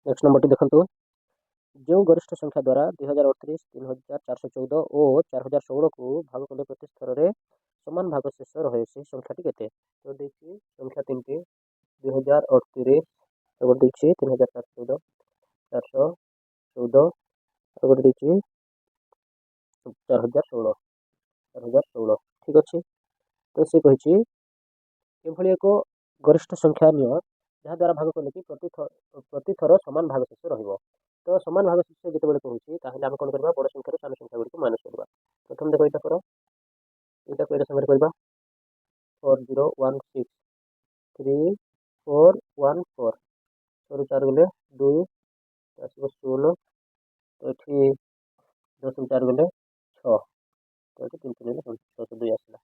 Next number देखो जो गरिष्ठ संख्या द्वारा 2038 3414 और 4016 को भाग कले प्रति स्तर में समान भाग शेष रहे से संख्याटी केते तो देखिए संख्या 3टी 2038 और देखिए 3414 414 और देखिए 4016 ठीक अच्छे तो सी कही एभली एक गरिष्ठ संख्या निय जहाँ द्वारा भाग कले कि प्रति थर समान भाग शेष रहिबो तो समान भाग शेष जितेबाला कहूँ ताहले आम कौन करबा बड़ संख्यार सान संख्या गुड़ी माइनस करबा प्रथम देखो यहाँ कर यहाँ को संगे करबा 4016 3414 सर 4 गले 2 आसो 16 तो ये 10 4 गले 6 तो 3 3 गले 602 आसला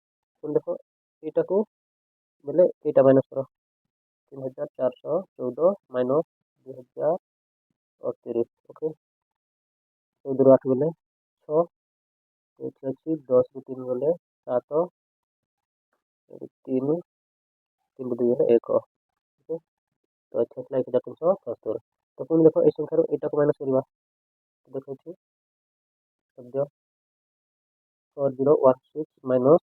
पुणी देख यहाँ को बोले यहाँ माइनस कर 3414 माइनस 2038 ओके 14 8 गले 6 तो ये अच्छी 10 रु 3 गले 7 3 3 2 गले 1 ओके तो अच्छा है 1377 तो पुणी देख ये संख्यार यहाँ को माइनस करवा तो देखो सद्य 4016 माइनस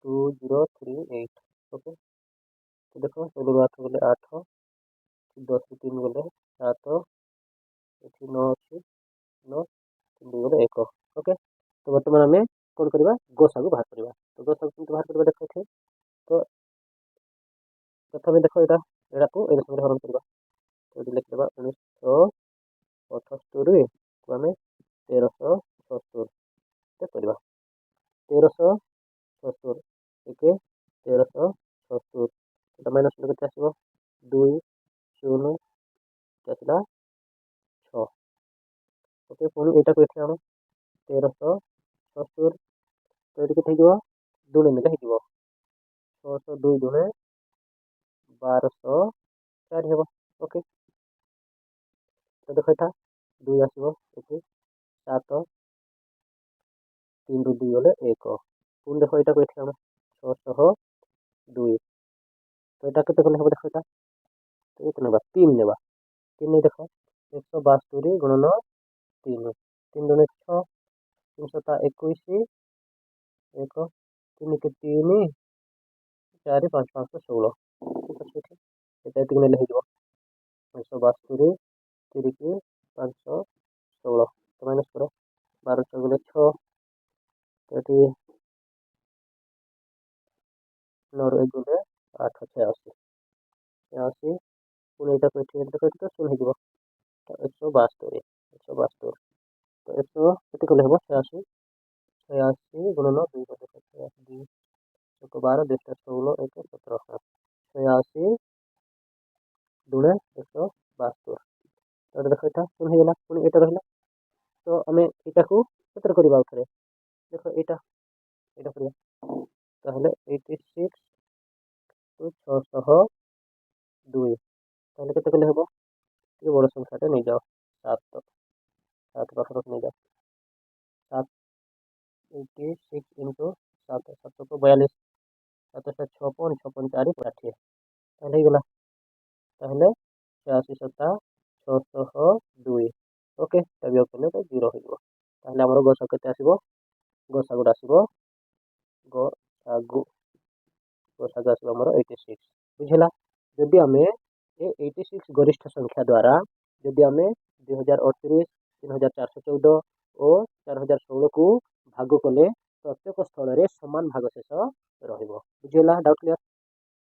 2038 ओके तो देखो 16 8 गले 8 10 3 गले 7 9 अच्छी 9 3 2 गले 1 ओके तो बर्तमान आम कौन करवा गोसागु बाहर करवा तो गोसागु केमती बाहर करवा देखो तो प्रथम देख यहाँ को ये संगे हरण करवा तो ये लिखिदेवा 1978 को आम 1376 करवा 1376 एक 1376 माइनस के आसो 2 0 आसला 6 ओके पुणी यहाँ को ये आम 1376 तो ये के दुणे नेले हो 602 दुणे 1204 हे ओके तो देख यहाँ 2 आसो 7 3 रु 2 गले 1 पुणी देख यहाँ को ये आम 602 तो यहाँ के हम देख यहाँ तो ये ना 3 ने 3 नहीं देख 172 गुणन 3 3 दुणे 6 321 1 3 के 3 4 5 516 ठीक अच्छे ठीक ये तीन हो 172 3 के 516 तो माइनस करो 12 4 गले 6 तो ये 9 1 गले 8 86 86 पुणी यहाँ को देखो तो शून्य हो 172 172 तो 100 के कले हम 86 86 गुणन 2 2 12 2 16 1 17 86 दुणे 172 तो देख यहाँ शून्य होगा पुणी यहाँ रहा तो आम यहाँ को केतर करवा थे देख यहाँ यहाँ करवा ताहले 86 टू 602 ताहले केते कले हम ये बड़ संख्याटे नहीं जाओ 7 7 पाखरक नहीं जाओ 7 86 इंटू 7 7 को 42 7 7 56 56 4 80 ताहले गला ताहले 86 7 602 ओके तब कले तो 0 हो ताहले हमर गसा केते आसीबो गसागुड आसीबो गसागु गसागु आसीबो हमर 86 बुझला जदि आमे ए 86 गरिष्ठ संख्या द्वारा जदि आमे 2038 3414 और 4016 को भाग कले प्रत्येक स्थल में समान भाग शेष रहिबो बुझला डाउट क्लियर।